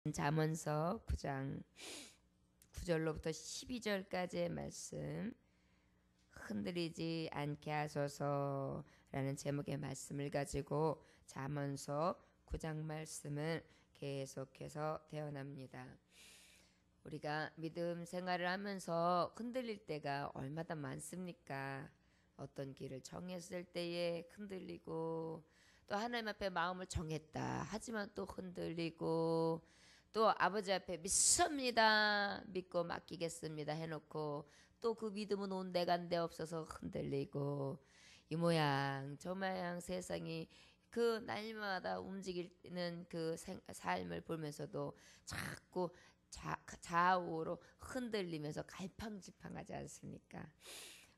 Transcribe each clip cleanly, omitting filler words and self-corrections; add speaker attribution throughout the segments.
Speaker 1: 잠언서 9장 9절로부터 12절까지의 말씀, 흔들리지 않게 하소서라는 제목의 말씀을 가지고 잠언서 9장 말씀을 계속해서 대언합니다. 우리가 믿음 생활을 하면서 흔들릴 때가 얼마나 많습니까? 어떤 길을 정했을 때에 흔들리고, 또 하나님 앞에 마음을 정했다 하지만 또 흔들리고, 또 아버지 앞에 믿습니다, 믿고 맡기겠습니다 해놓고 또 그 믿음은 온데간데 없어서 흔들리고, 이 모양 저 모양 세상이 그 날마다 움직이는 그 삶을 보면서도 자꾸 좌우로 흔들리면서 갈팡질팡하지 않습니까?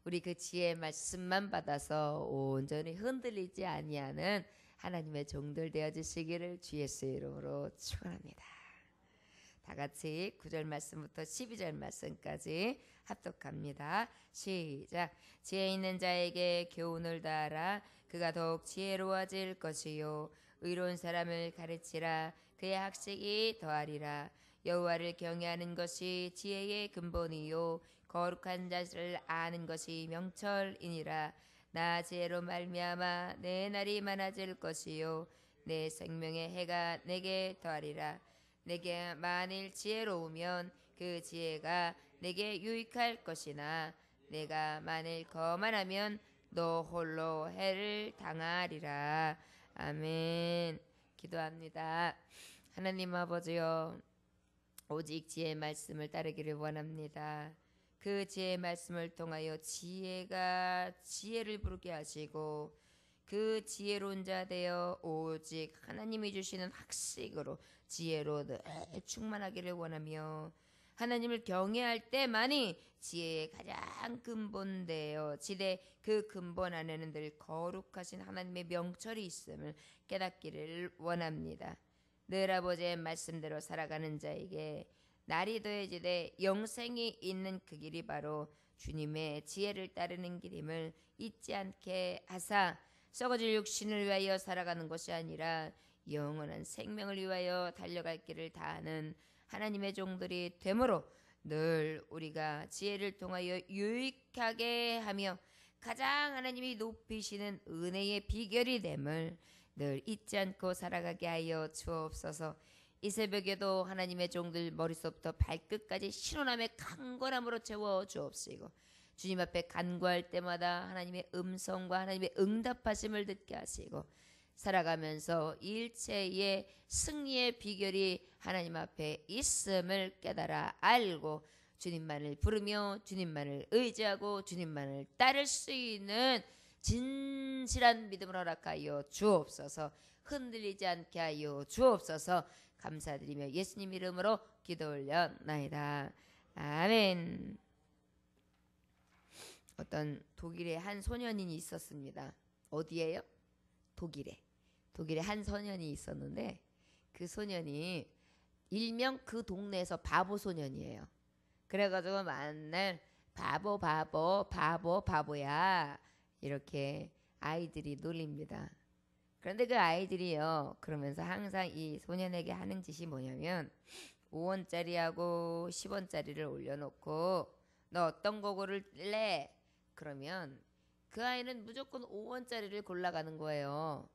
Speaker 1: 우리 그 지혜의 말씀만 받아서 온전히 흔들리지 아니하는 하나님의 종들 되어주시기를 주 예수의 이름으로 축원합니다. 다 같이 9절 말씀부터 12절 말씀까지 합독합니다. 시작. 지혜 있는 자에게 교훈을 다하라. 그가 더욱 지혜로워질 것이요 의로운 사람을 가르치라. 그의 학식이 더하리라. 여호와를 경외하는 것이 지혜의 근본이요 거룩한 자를 아는 것이 명철이니라. 나 지혜로 말미암아 내 날이 많아질 것이요 내 생명의 해가 내게 더하리라. 내게 만일 지혜로우면 그 지혜가 내게 유익할 것이나 내가 만일 거만하면 너 홀로 해를 당하리라. 아멘. 기도합니다. 하나님 아버지여, 오직 지혜의 말씀을 따르기를 원합니다. 그 지혜의 말씀을 통하여 지혜가 지혜를 부르게 하시고, 그 지혜로운 자 되어 오직 하나님이 주시는 학식으로 지혜로 늘 충만하기를 원하며, 하나님을 경외할 때만이 지혜의 가장 근본되어 지대 그 근본 안에는 늘 거룩하신 하나님의 명철이 있음을 깨닫기를 원합니다. 늘 아버지의 말씀대로 살아가는 자에게 날이 더해지되 영생이 있는 그 길이 바로 주님의 지혜를 따르는 길임을 잊지 않게 하사, 썩어질 육신을 위하여 살아가는 것이 아니라 영원한 생명을 위하여 달려갈 길을 다하는 하나님의 종들이 되므로 늘 우리가 지혜를 통하여 유익하게 하며 가장 하나님이 높이시는 은혜의 비결이 됨을 늘 잊지 않고 살아가게 하여 주옵소서. 이 새벽에도 하나님의 종들 머릿속부터 발끝까지 신원함의 강건함으로 채워 주옵시고, 주님 앞에 간구할 때마다 하나님의 음성과 하나님의 응답하심을 듣게 하시고, 살아가면서 일체의 승리의 비결이 하나님 앞에 있음을 깨달아 알고 주님만을 부르며 주님만을 의지하고 주님만을 따를 수 있는 진실한 믿음을 허락하여 주옵소서. 흔들리지 않게 하여 주옵소서. 감사드리며 예수님 이름으로 기도 올려나이다. 아멘. 어떤 독일의 한 소년이 있었습니다. 어디에요? 독일에 한 소년이 있었는데, 그 소년이 일명 그 동네에서 바보 소년이에요. 그래가지고 맨날 바보야 이렇게 아이들이 놀립니다. 그런데 그 아이들이요, 그러면서 항상 이 소년에게 하는 짓이 뭐냐면 5원짜리하고 10원짜리를 올려놓고 너 어떤 거 고를래? 그러면 그 아이는 무조건 5원짜리를 골라가는 거예요.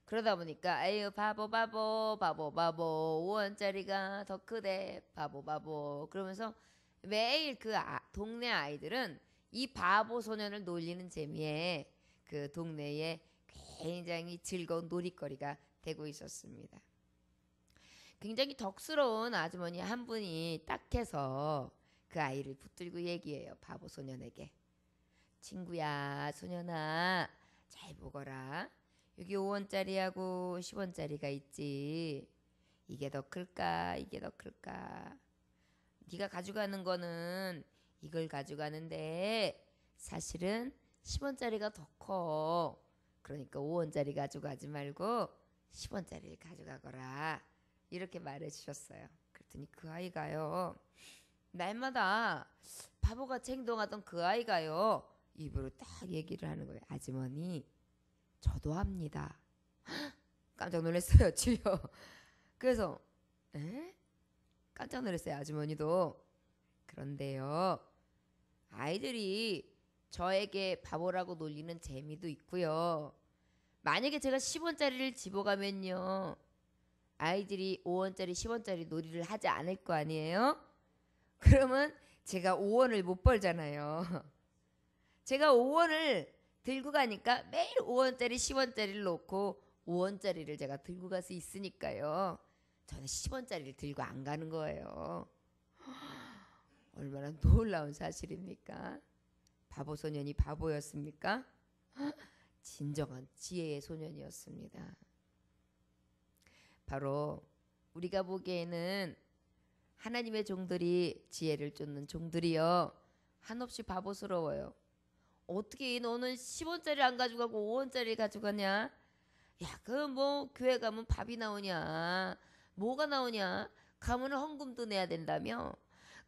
Speaker 1: 그러다 보니까 아유 바보 5원짜리가 더 크대 바보 그러면서 매일 그 동네 아이들은 이 바보 소년을 놀리는 재미에 그 동네에 굉장히 즐거운 놀이거리가 되고 있었습니다. 굉장히 덕스러운 아주머니 한 분이 딱해서 그 아이를 붙들고 얘기해요. 바보 소년에게. 친구야, 소년아, 잘 보거라. 여기 5원짜리하고 10원짜리가 있지. 이게 더 클까? 이게 더 클까? 네가 가져가는 거는 이걸 가져가는데 사실은 10원짜리가 더 커. 그러니까 5원짜리 가져가지 말고 10원짜리를 가져가거라. 이렇게 말해 주셨어요. 그랬더니 그 아이가요, 날마다 바보같이 행동하던 그 아이가요, 입으로 딱 얘기를 하는 거예요. 아주머니, 저도 합니다. 깜짝 놀랐어요. 주여. 그래서 에? 깜짝 놀랐어요. 아주머니도. 그런데요, 아이들이 저에게 바보라고 놀리는 재미도 있고요. 만약에 제가 10원짜리를 집어가면요, 아이들이 5원짜리 10원짜리 놀이를 하지 않을 거 아니에요? 그러면 제가 5원을 못 벌잖아요. 제가 5원을 들고 가니까 매일 5원짜리 10원짜리를 놓고 5원짜리를 제가 들고 갈 수 있으니까요. 저는 10원짜리를 들고 안 가는 거예요. 얼마나 놀라운 사실입니까? 바보 소년이 바보였습니까? 진정한 지혜의 소년이었습니다. 바로 우리가 보기에는 하나님의 종들이 지혜를 쫓는 종들이요, 한없이 바보스러워요. 어떻게 너는 10원짜리 안 가져가고 5원짜리 가져가냐? 야, 그 뭐 교회 가면 밥이 나오냐? 뭐가 나오냐? 가면은 헌금도 내야 된다며?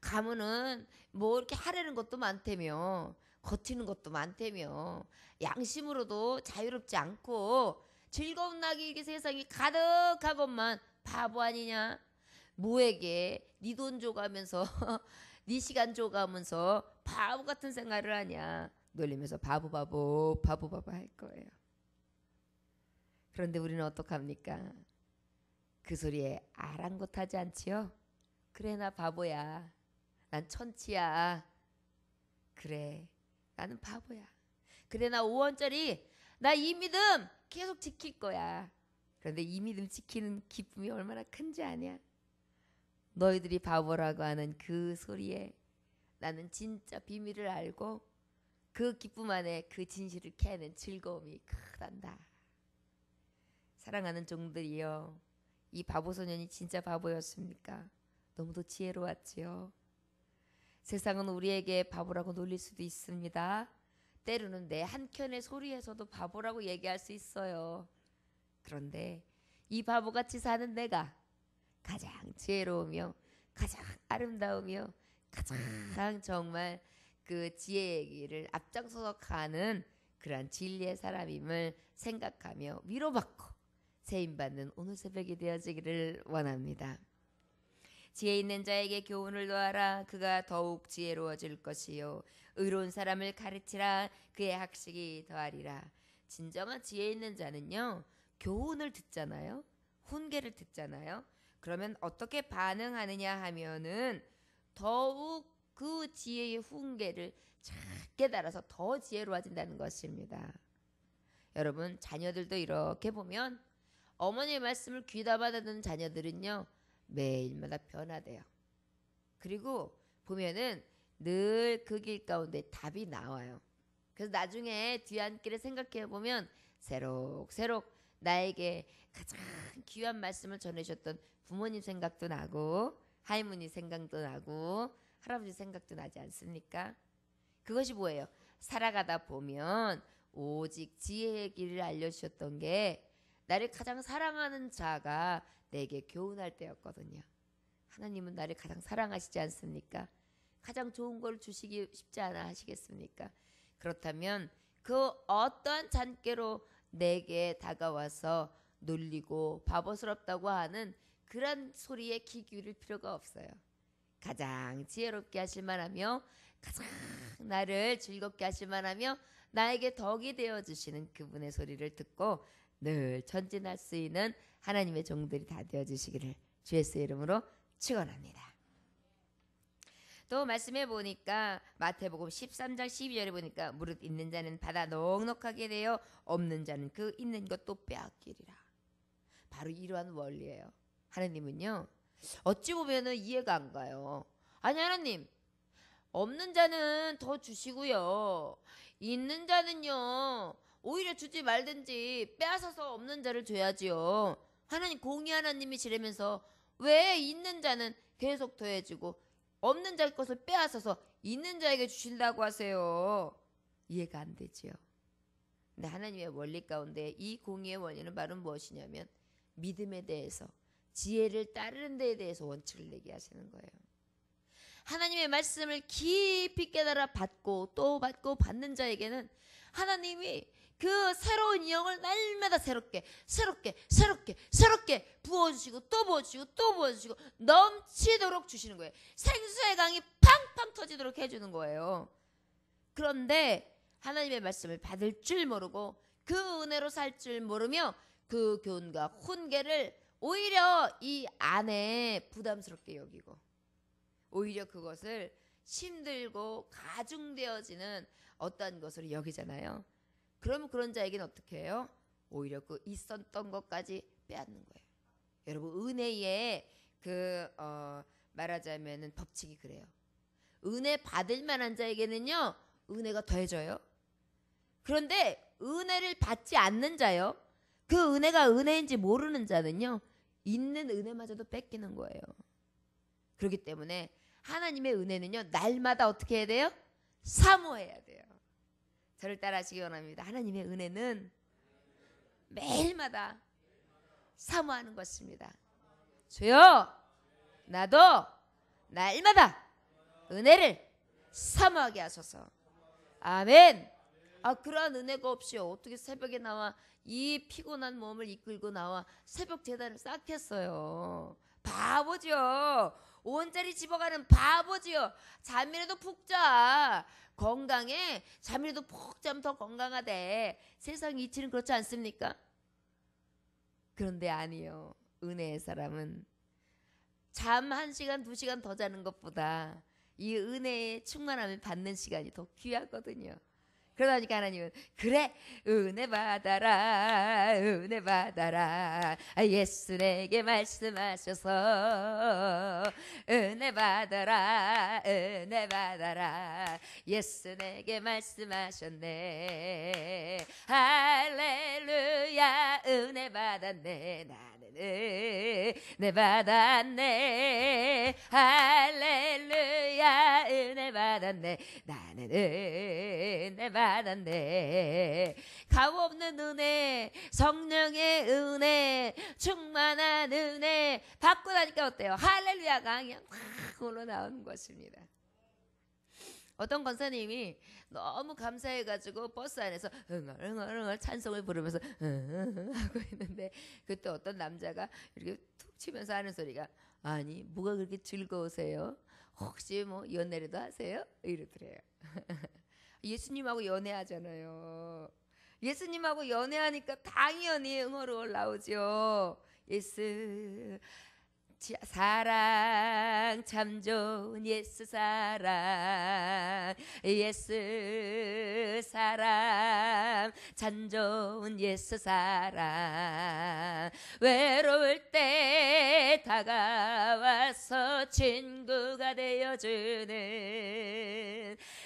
Speaker 1: 가면은 뭐 이렇게 하라는 것도 많다며? 거치는 것도 많다며? 양심으로도 자유롭지 않고 즐거운 낙이 이렇게 세상이 가득하건만 바보 아니냐? 뭐에게 네 돈 줘가면서 네 시간 줘가면서 바보 같은 생활을 하냐? 놀리면서 바보 할 거예요. 그런데 우리는 어떡합니까? 그 소리에 아랑곳하지 않지요? 그래, 나 바보야. 난 천치야. 그래, 나는 바보야. 그래, 나 5원짜리 나 이 믿음 계속 지킬 거야. 그런데 이 믿음 지키는 기쁨이 얼마나 큰지 아냐? 너희들이 바보라고 하는 그 소리에 나는 진짜 비밀을 알고 그 기쁨 안에 그 진실을 캐는 즐거움이 크단다. 사랑하는 종들이여, 이 바보 소년이 진짜 바보였습니까? 너무도 지혜로웠지요. 세상은 우리에게 바보라고 놀릴 수도 있습니다. 때로는 내 한켠의 소리에서도 바보라고 얘기할 수 있어요. 그런데 이 바보같이 사는 내가 가장 지혜로우며 가장 아름다우며 가장 정말 그 지혜의 길을 앞장서서 가는 그러한 진리의 사람임을 생각하며 위로받고 세임받는 오늘 새벽이 되어지기를 원합니다. 지혜 있는 자에게 교훈을 더하라. 그가 더욱 지혜로워질 것이요, 의로운 사람을 가르치라. 그의 학식이 더하리라. 진정한 지혜 있는 자는요, 교훈을 듣잖아요, 훈계를 듣잖아요. 그러면 어떻게 반응하느냐 하면은 더욱 그 지혜의 훈계를 잘 깨달아서 더 지혜로워진다는 것입니다. 여러분, 자녀들도 이렇게 보면 어머니의 말씀을 귀담아 듣는 자녀들은요, 매일마다 변화돼요. 그리고 보면은 늘 그 길 가운데 답이 나와요. 그래서 나중에 뒤안길을 생각해 보면 새록새록 나에게 가장 귀한 말씀을 전해주셨던 부모님 생각도 나고 할머니 생각도 나고 할아버지 생각도 나지 않습니까? 그것이 뭐예요? 살아가다 보면 오직 지혜의 길을 알려주셨던 게 나를 가장 사랑하는 자가 내게 교훈할 때였거든요. 하나님은 나를 가장 사랑하시지 않습니까? 가장 좋은 걸 주시기 쉽지 않아 하시겠습니까? 그렇다면 그 어떠한 잔꾀로 내게 다가와서 놀리고 바보스럽다고 하는 그런 소리에 귀 기울일 필요가 없어요. 가장 지혜롭게 하실 만하며 가장 나를 즐겁게 하실 만하며 나에게 덕이 되어주시는 그분의 소리를 듣고 늘 전진할 수 있는 하나님의 종들이 다 되어주시기를 주 예수의 이름으로 축원합니다. 또 말씀해 보니까 마태복음 13장 12절에 보니까 무릇 있는 자는 받아 넉넉하게 되어 없는 자는 그 있는 것도 빼앗기리라. 바로 이러한 원리예요. 하나님은요, 어찌 보면은 이해가 안 가요. 아니, 하나님, 없는 자는 더 주시고요, 있는 자는요 오히려 주지 말든지 빼앗아서 없는 자를 줘야지요. 하나님 공의 하나님이시라면서 왜 있는 자는 계속 더해주고 없는 자의 것을 빼앗아서 있는 자에게 주신다고 하세요? 이해가 안 되지요. 근데 하나님의 원리 가운데 이 공의의 원리는 바로 무엇이냐면 믿음에 대해서, 지혜를 따르는 데에 대해서 원칙을 내게 하시는 거예요. 하나님의 말씀을 깊이 깨달아 받고 또 받고 받는 자에게는 하나님이 그 새로운 영을 날마다 새롭게 부어주시고 또 부어주시고 또 부어주시고 넘치도록 주시는 거예요. 생수의 강이 팡팡 터지도록 해주는 거예요. 그런데 하나님의 말씀을 받을 줄 모르고 그 은혜로 살 줄 모르며 그 교훈과 훈계를 오히려 이 안에 부담스럽게 여기고 오히려 그것을 힘들고 가중되어지는 어떠한 것으로 여기잖아요. 그러면 그런 자에게는 어떻게 해요? 오히려 그 있었던 것까지 빼앗는 거예요. 여러분 은혜의 말하자면은 법칙이 그래요. 은혜 받을 만한 자에게는요 은혜가 더해져요. 그런데 은혜를 받지 않는 자요, 그 은혜가 은혜인지 모르는 자는요 있는 은혜마저도 뺏기는 거예요. 그렇기 때문에 하나님의 은혜는요 날마다 어떻게 해야 돼요? 사모해야 돼요. 저를 따라하시기 원합니다. 하나님의 은혜는 매일마다 사모하는 것입니다. 주여 나도 날마다 은혜를 사모하게 하소서. 아멘. 그러한 은혜가 없이 어떻게 새벽에 나와 이 피곤한 몸을 이끌고 나와 새벽 제단을 쌓겠어요. 바보죠. 5원짜리 집어가는 바보지요. 잠이라도 푹 자. 건강해. 잠이라도 푹 자면 더 건강하대. 세상 이치는 그렇지 않습니까? 그런데 아니요. 은혜의 사람은 잠 1시간 2시간 더 자는 것보다 이 은혜의 충만함을 받는 시간이 더 귀하거든요. 그러다 보니까 하나님은 그래 은혜 받아라 은혜 받아라 예수 내게 말씀하셔서 은혜 받아라 은혜 받아라 예수 내게 말씀하셨네. 할렐루야 은혜 받았네. 나는 은혜 받았네. 할렐루야 은혜 받았네. 나는 은혜 받았네. 값없는 은혜, 성령의 은혜, 충만한 은혜 받고 나니까 어때요? 할렐루야가 그냥 확 흘러나오는 것입니다. 어떤 권사님이 너무 감사해가지고 버스 안에서 응얼 찬송을 부르면서 하고 있는데 그때 어떤 남자가 이렇게 툭 치면서 하는 소리가 아니 뭐가 그렇게 즐거우세요? 혹시 뭐 연애라도 하세요? 이러더래요. 예수님하고 연애하잖아요. 예수님하고 연애하니까 당연히 응어로 나오죠. 예수 사랑 참 좋은 예수 사랑 예수 사랑 참 좋은 예수 사랑 외로울 때 다가와서 친구가 되어주는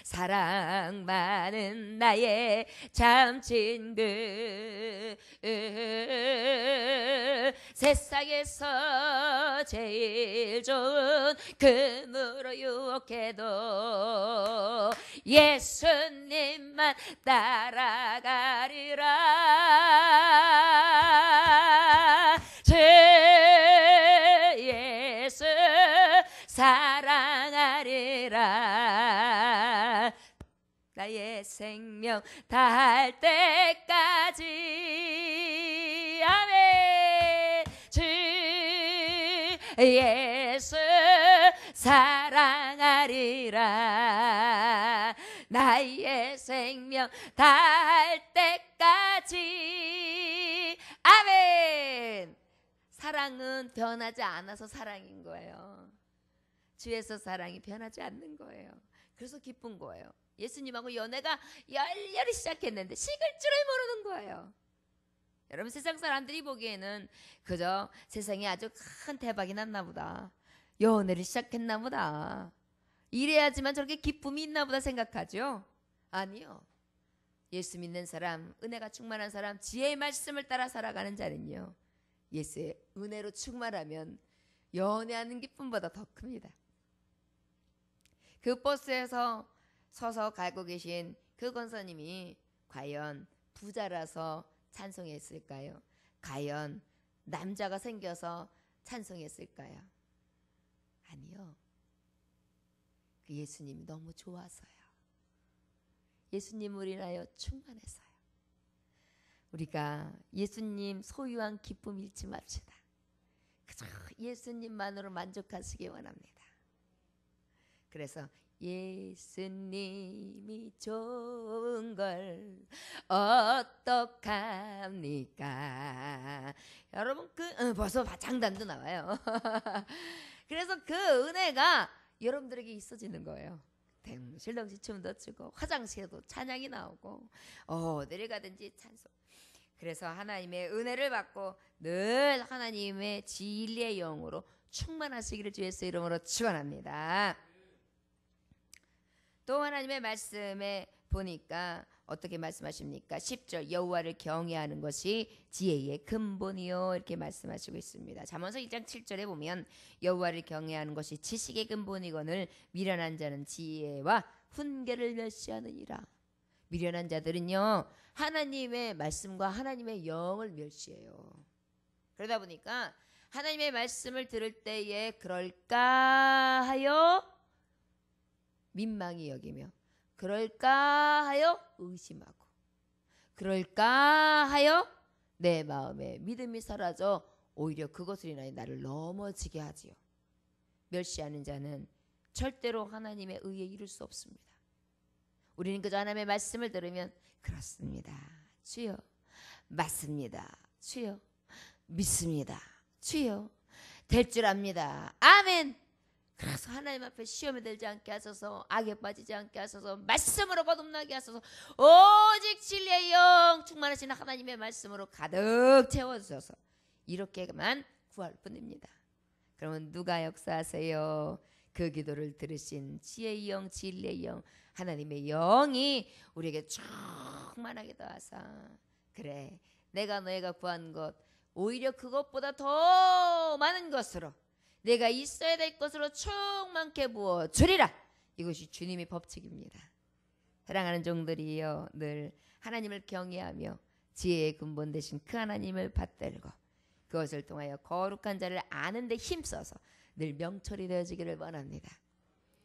Speaker 1: 사랑 많은 나의 참 친구 세상에서 제일 좋은 금으로 유혹해도 예수님만 따라가리라. 주 예수 사랑하리라. 나의 생명 다할 때까지. 아멘. 주 예수 사랑하리라. 나의 생명 다할 때까지. 아멘. 사랑은 변하지 않아서 사랑인 거예요. 주에서 사랑이 변하지 않는 거예요. 그래서 기쁜 거예요. 예수님하고 연애가 열렬히 시작했는데 식을 줄을 모르는 거예요. 여러분 세상 사람들이 보기에는 그저 세상에 아주 큰 대박이 났나 보다. 연애를 시작했나 보다. 이래야지만 저렇게 기쁨이 있나 보다 생각하죠. 아니요. 예수 믿는 사람, 은혜가 충만한 사람, 지혜의 말씀을 따라 살아가는 자는요. 예수의 은혜로 충만하면 연애하는 기쁨보다 더 큽니다. 그 버스에서 서서 가고 계신 그 권사님이 과연 부자라서 찬송했을까요? 과연 남자가 생겨서 찬송했을까요? 아니요. 그 예수님이 너무 좋아서요. 예수님을 인하여 충만해서요. 우리가 예수님 소유한 기쁨 잃지 맙시다. 그저 예수님만으로 만족하시기 원합니다. 그래서 예수님이 좋은 걸 어떡합니까? 여러분 벌써 장단도 나와요. 그래서 그 은혜가 여러분들에게 있어지는 거예요. 덩실덩실 춤도 추고 화장실에도 찬양이 나오고 어디를 가든지 찬송. 그래서 하나님의 은혜를 받고 늘 하나님의 진리의 영으로 충만하시기를 주 예수 이름으로 축원합니다. 또 하나님의 말씀에 보니까 어떻게 말씀하십니까? 10절 여호와를 경외하는 것이 지혜의 근본이요 이렇게 말씀하시고 있습니다. 잠언서 1장 7절에 보면 여호와를 경외하는 것이 지식의 근본이거늘 미련한 자는 지혜와 훈계를 멸시하느니라. 미련한 자들은요 하나님의 말씀과 하나님의 영을 멸시해요. 그러다 보니까 하나님의 말씀을 들을 때에 그럴까 하여 민망히 여기며 그럴까 하여 의심하고 그럴까 하여 내 마음에 믿음이 사라져 오히려 그것을 인하여 나를 넘어지게 하지요. 멸시하는 자는 절대로 하나님의 의에 이룰 수 없습니다. 우리는 그저 하나님의 말씀을 들으면 그렇습니다. 주여 맞습니다. 주여 믿습니다. 주여 될 줄 압니다. 아멘. 그래서 하나님 앞에 시험에 들지 않게 하소서, 악에 빠지지 않게 하소서, 말씀으로 거듭나게 하소서, 오직 진리의 영 충만하신 하나님의 말씀으로 가득 채워주셔서 이렇게만 구할 뿐입니다. 그러면 누가 역사하세요? 그 기도를 들으신 지혜의 영, 진리의 영, 하나님의 영이 우리에게 충만하게 더하사 그래 내가 너희가 구한 것 오히려 그것보다 더 많은 것으로 내가 있어야 될 것으로 충만케 부어주리라. 이것이 주님의 법칙입니다. 사랑하는 종들이여 늘 하나님을 경외하며 지혜의 근본 되신 그 하나님을 받들고 그것을 통하여 거룩한 자를 아는 데 힘써서 늘 명철이 되어지기를 원합니다.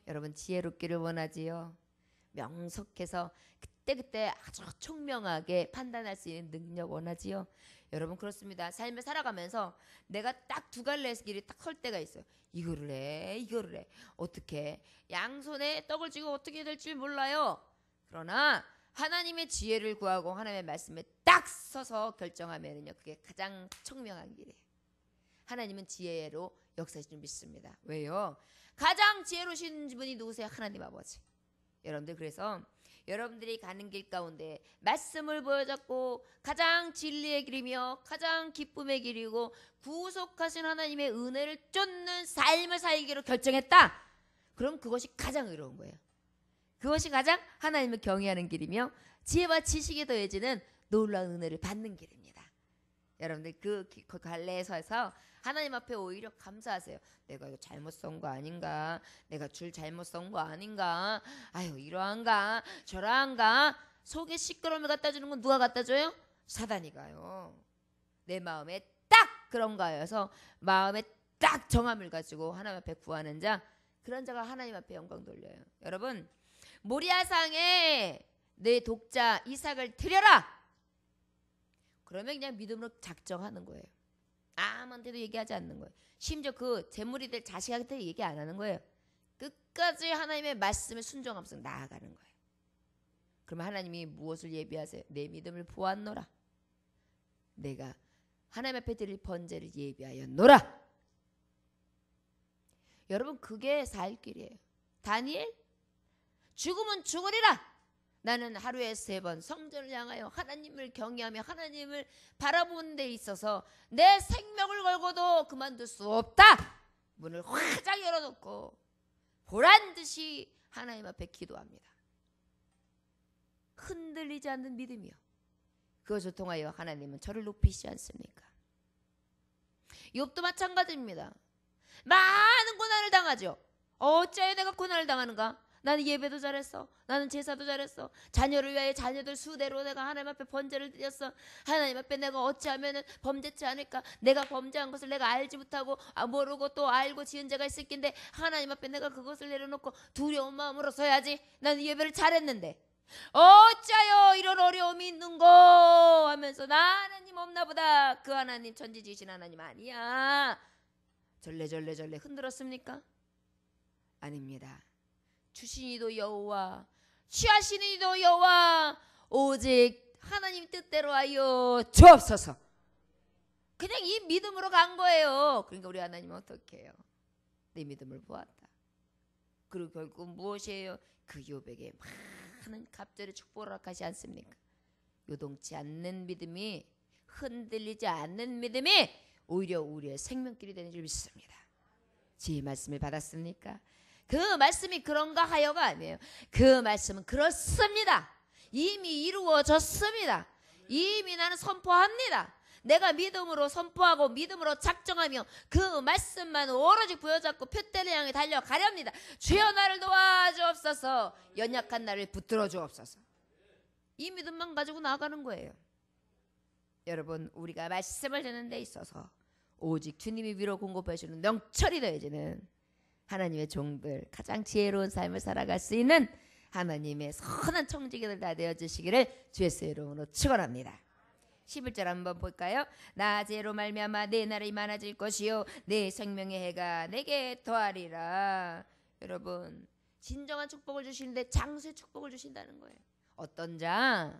Speaker 1: 여러분 지혜롭기를 원하지요. 명석해서 그때그때 아주 총명하게 판단할 수 있는 능력 원하지요. 여러분 그렇습니다. 삶을 살아가면서 내가 딱 두 갈래 길이 딱 설 때가 있어요. 이거를 해 이거를 해 어떻게 양손에 떡을 쥐고 어떻게 될지 몰라요. 그러나 하나님의 지혜를 구하고 하나님의 말씀에 딱 서서 결정하면요 그게 가장 총명한 길이에요. 하나님은 지혜로 역사하실 줄 믿습니다. 왜요? 가장 지혜로우신 분이 누구세요? 하나님 아버지. 여러분들 그래서 여러분들이 가는 길 가운데 말씀을 보여잡고 가장 진리의 길이며 가장 기쁨의 길이고 구속하신 하나님의 은혜를 쫓는 삶을 살기로 결정했다. 그럼 그것이 가장 의로운 거예요. 그것이 가장 하나님을 경외하는 길이며 지혜와 지식에 더해지는 놀라운 은혜를 받는 길입니다. 여러분들 그 갈래에 서서 하나님 앞에 오히려 감사하세요. 내가 이거 잘못 쏜 거 아닌가? 내가 줄 잘못 쏜 거 아닌가? 아유 이러한가? 저러한가? 속에 시끄러움을 갖다 주는 건 누가 갖다 줘요? 사단이 가요. 내 마음에 딱 그런가 해서 마음에 딱 정함을 가지고 하나님 앞에 구하는 자 그런 자가 하나님 앞에 영광 돌려요. 여러분 모리아상에 내 독자 이삭을 드려라. 그러면 그냥 믿음으로 작정하는 거예요. 아무한테도 얘기하지 않는 거예요. 심지어 그 재물이 될 자식한테 얘기 안 하는 거예요. 끝까지 하나님의 말씀에 순종하면서 나아가는 거예요. 그러면 하나님이 무엇을 예비하세요? 내 믿음을 보았노라. 내가 하나님 앞에 드릴 번제를 예비하였노라. 여러분 그게 살 길이에요. 다니엘 죽으면 죽으리라. 나는 하루에 3번 성전을 향하여 하나님을 경외하며 하나님을 바라보는 데 있어서 내 생명을 걸고도 그만둘 수 없다. 문을 활짝 열어놓고 보란듯이 하나님 앞에 기도합니다. 흔들리지 않는 믿음이요. 그것을 통하여 하나님은 저를 높이시지 않습니까? 욥도 마찬가지입니다. 많은 고난을 당하죠. 어찌하여 내가 고난을 당하는가? 나는 예배도 잘했어. 나는 제사도 잘했어. 자녀를 위하여 자녀들 수대로 내가 하나님 앞에 번제를 드렸어. 하나님 앞에 내가 어찌하면 범죄치 않을까? 내가 범죄한 것을 내가 알지 못하고 모르고 또 알고 지은 죄가 있을 텐데 하나님 앞에 내가 그것을 내려놓고 두려운 마음으로 서야지. 나는 예배를 잘했는데 어짜요 이런 어려움이 있는고 하면서 나 하나님 없나보다. 그 하나님 천지지신 하나님 아니야. 절레절레 흔들었습니까? 아닙니다. 주신이도 여호와, 취하시니도 여호와, 오직 하나님 뜻대로 하여 주옵소서. 그냥 이 믿음으로 간 거예요. 그러니까 우리 하나님은 어떻게 해요? 내 믿음을 보았다. 그리고 결국 무엇이에요? 그 욥에게 많은 갑절의 축복을 허락하지 않습니까? 요동치 않는 믿음이, 흔들리지 않는 믿음이 오히려 우리의 생명길이 되는 줄 믿습니다. 제 말씀을 받았습니까? 그 말씀이 그런가 하여가 아니에요. 그 말씀은 그렇습니다. 이미 이루어졌습니다. 이미 나는 선포합니다. 내가 믿음으로 선포하고 믿음으로 작정하며 그 말씀만 오로지 부여잡고 표대를 향해 달려가렵니다. 주여 나를 도와주옵소서. 연약한 나를 붙들어 주옵소서. 이 믿음만 가지고 나아가는 거예요. 여러분, 우리가 말씀을 듣는 데 있어서 오직 주님이 위로 공급해 주는 명철이 되어지는 하나님의 종들, 가장 지혜로운 삶을 살아갈 수 있는 하나님의 선한 청지기들 다 되어주시기를 주의 이름으로 축원합니다. 11절 한번 볼까요? 나 죄로 말미암아 내 날이 많아질 것이요 내 생명의 해가 내게 더하리라. 여러분, 진정한 축복을 주시는데 장수의 축복을 주신다는 거예요. 어떤 자?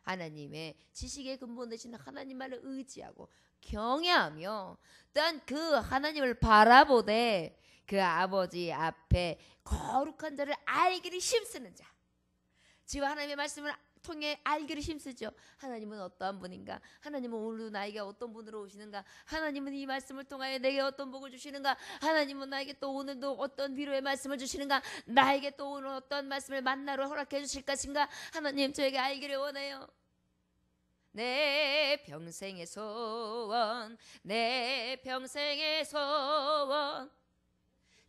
Speaker 1: 하나님의 지식의 근본 되시는 하나님만을 의지하고 경외하며 또한 그 하나님을 바라보되 그 아버지 앞에 거룩한 자를 알기를 힘쓰는 자. 지금 하나님의 말씀을 통해 알기를 힘쓰죠. 하나님은 어떠한 분인가? 하나님은 오늘도 나에게 어떤 분으로 오시는가? 하나님은 이 말씀을 통하여 내게 어떤 복을 주시는가? 하나님은 나에게 또 오늘도 어떤 위로의 말씀을 주시는가? 나에게 또 오늘 어떤 말씀을 만나러 허락해 주실 것인가? 하나님, 저에게 알기를 원해요. 내 평생의 소원, 내 평생의 소원,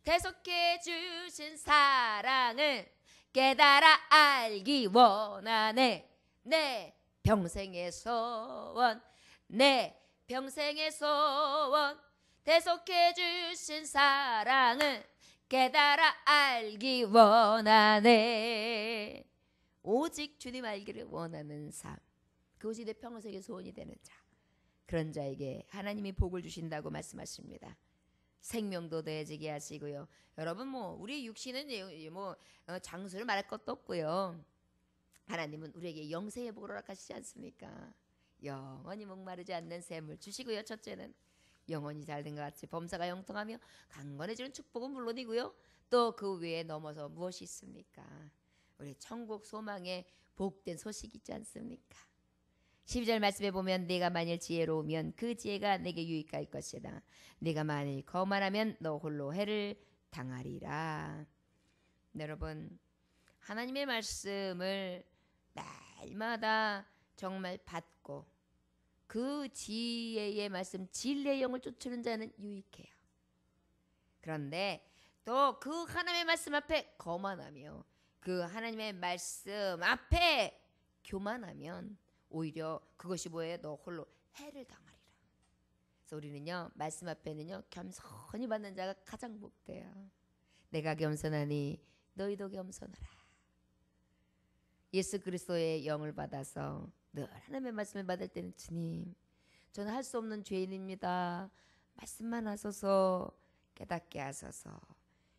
Speaker 1: 대속해 주신 사랑을 깨달아 알기 원하네. 내 평생의 소원, 내 평생의 소원, 대속해 주신 사랑을 깨달아 알기 원하네. 오직 주님 알기를 원하는 삶, 그것이 내 평생의 소원이 되는 자, 그런 자에게 하나님이 복을 주신다고 말씀하십니다. 생명도 더해지게 하시고요. 여러분, 우리 육신은 장수를 말할 것도 없고요. 하나님은 우리에게 영생의 복을 허락하시지 않습니까? 영원히 목마르지 않는 샘을 주시고요. 첫째는 영원히 잘된 것 같이 범사가 형통하며 강건해지는 축복은 물론이고요. 또 그 외에 넘어서 무엇이 있습니까? 우리 천국 소망의 복된 소식이 있지 않습니까? 12절 말씀에 보면 내가 만일 지혜로우면 그 지혜가 내게 유익할 것이다. 내가 만일 거만하면 너 홀로 해를 당하리라. 여러분, 하나님의 말씀을 날마다 정말 받고 그 지혜의 말씀, 진리의 영을 쫓는 자는 유익해요. 그런데 또 그 하나님의 말씀 앞에 거만하며 그 하나님의 말씀 앞에 교만하면 오히려 그것이 뭐예요? 너 홀로 해를 당하리라. 그래서 우리는요, 말씀 앞에는요, 겸손히 받는 자가 가장 복돼요. 내가 겸손하니 너희도 겸손하라. 예수 그리스도의 영을 받아서 늘 하나님의 말씀을 받을 때는 주님, 저는 할 수 없는 죄인입니다. 말씀만 하소서, 깨닫게 하소서.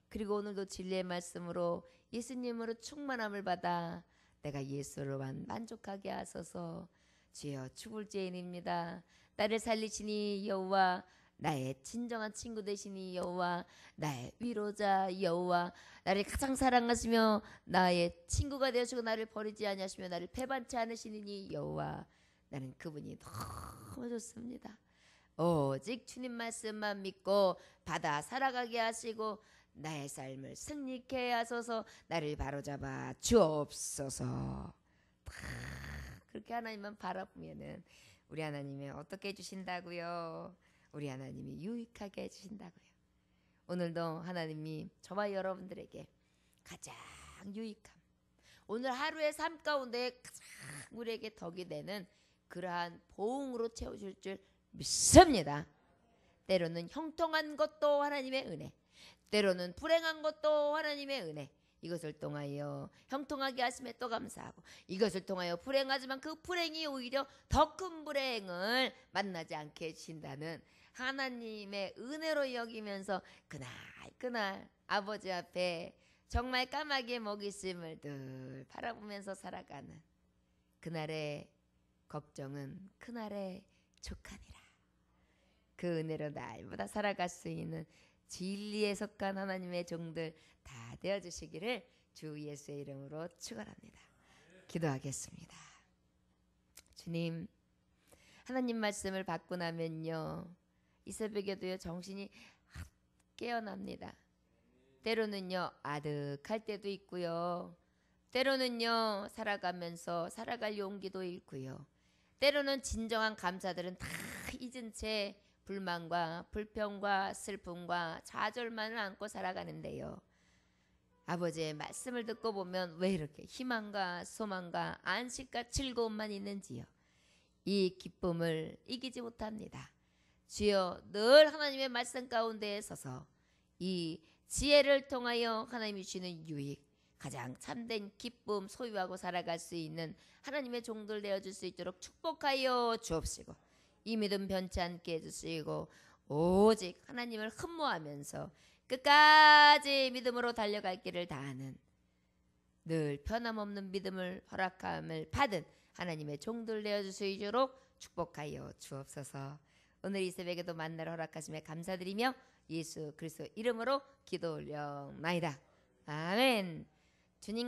Speaker 1: 그리고 오늘도 진리의 말씀으로 예수님으로 충만함을 받아 내가 예수로만 만족하게 하소서. 주여, 죽을 죄인입니다. 나를 살리시니 여호와, 나의 진정한 친구 되시니 여호와, 나의 위로자 여호와, 나를 가장 사랑하시며 나의 친구가 되어주고 나를 버리지 아니하시며 나를 배반치 않으시니 여호와, 나는 그분이 너무 좋습니다. 오직 주님 말씀만 믿고 받아 살아가게 하시고 나의 삶을 승리케 하소서. 나를 바로잡아 주옵소서. 그렇게 하나님만 바라보면은 우리 하나님이 어떻게 해주신다고요? 우리 하나님이 유익하게 해주신다고요. 오늘도 하나님이 저와 여러분들에게 가장 유익함, 오늘 하루의 삶 가운데 가장 우리에게 덕이 되는 그러한 보응으로 채워줄 줄 믿습니다. 때로는 형통한 것도 하나님의 은혜, 때로는 불행한 것도 하나님의 은혜, 이것을 통하여 형통하게 하심에 또 감사하고 이것을 통하여 불행하지만 그 불행이 오히려 더 큰 불행을 만나지 않게 해주신다는 하나님의 은혜로 여기면서 그날 아버지 앞에 정말 까마귀의 먹이심을 늘 바라보면서 살아가는 그날의 걱정은 그날의 족하니라. 그 은혜로 날마다 살아갈 수 있는 진리에 속한 하나님의 종들 다 되어주시기를 주 예수의 이름으로 축원합니다. 기도하겠습니다. 주님, 하나님 말씀을 받고 나면요 이 새벽에도요 정신이 깨어납니다. 때로는요 아득할 때도 있고요, 때로는요 살아가면서 살아갈 용기도 잃고요, 때로는 진정한 감사들은 다 잊은 채 불만과 불평과 슬픔과 좌절만을 안고 살아가는데요, 아버지의 말씀을 듣고 보면 왜 이렇게 희망과 소망과 안식과 즐거움만 있는지요. 이 기쁨을 이기지 못합니다. 주여, 늘 하나님의 말씀 가운데에 서서 이 지혜를 통하여 하나님이 주시는 유익, 가장 참된 기쁨 소유하고 살아갈 수 있는 하나님의 종들 되어줄 수 있도록 축복하여 주옵시고, 이 믿음 변치 않게 해주시고 오직 하나님을 흠모하면서 끝까지 믿음으로 달려갈 길을 다하는 늘 변함없는 믿음을 허락함을 받은 하나님의 종들 되어줄 수 있도록 축복하여 주옵소서. 오늘 이 새벽에도 만나러 허락하심에 감사드리며 예수 그리스도 이름으로 기도 올려나이다. 아멘. 주님